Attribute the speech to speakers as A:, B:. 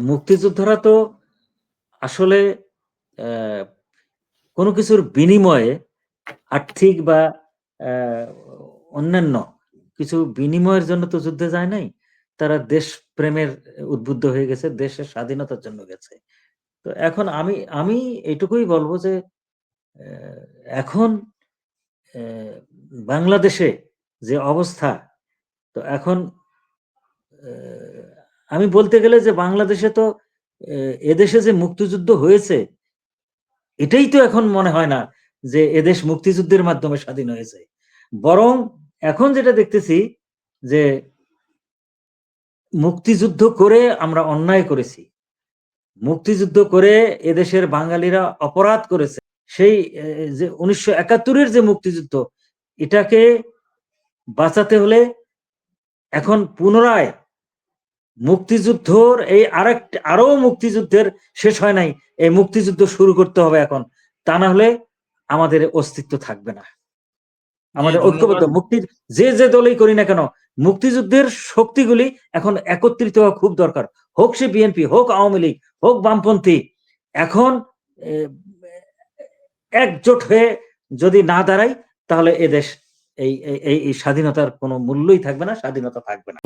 A: মুক্তিযোদ্ধারা তো আসলে আহ, কোনো কিছুর বিনিময়ে আর্থিক বা অন্যান্য কিছু বিনিময়ের জন্য তো যুদ্ধে যায় নাই। তারা দেশ প্রেমের উদ্বুদ্ধ হয়ে গেছে, দেশের স্বাধীনতার জন্য গেছে। তো এখন আমি আমি এটুকুই বলবো যে আহ, এখন আহ, বাংলাদেশে যে অবস্থা, তো এখন আহ, আমি বলতে গেলে যে বাংলাদেশে তো এদেশে যে মুক্তিযুদ্ধ হয়েছে, এটাই তো এখন মনে হয় না যে এদেশ মুক্তিযুদ্ধের মাধ্যমে স্বাধীন হয়েছে। বরং এখন যেটা দেখতেছি যে মুক্তিযুদ্ধ করে আমরা অন্যায় করেছি, মুক্তিযুদ্ধ করে এদেশের বাঙালিরা অপরাধ করেছে। সেই যে 1971-এর যে মুক্তিযুদ্ধ, এটাকে বাঁচাতে হলে এখন পুনরায় মুক্তিযুদ্ধর এই আরো মুক্তিযুদ্ধের শেষ হয় নাই, এই মুক্তিযুদ্ধ শুরু করতে হবে এখন। তা না হলে আমাদের অস্তিত্ব থাকবে না।
B: জি,
A: আমাদের ঐক্যবদ্ধ
B: ধন্যবাদ।
A: মুক্তির যে দলই করি না কেন, মুক্তিযুদ্ধের শক্তিগুলি এখন একত্রিত হওয়া খুব দরকার। হোক সে বিএনপি, হোক আওয়ামী লীগ, হোক বামপন্থী, এখন একজোট হয়ে যদি না দাঁড়াই, তাহলে এদেশ এই স্বাধীনতার কোনো মূল্যই থাকবে না, স্বাধীনতা থাকবে না।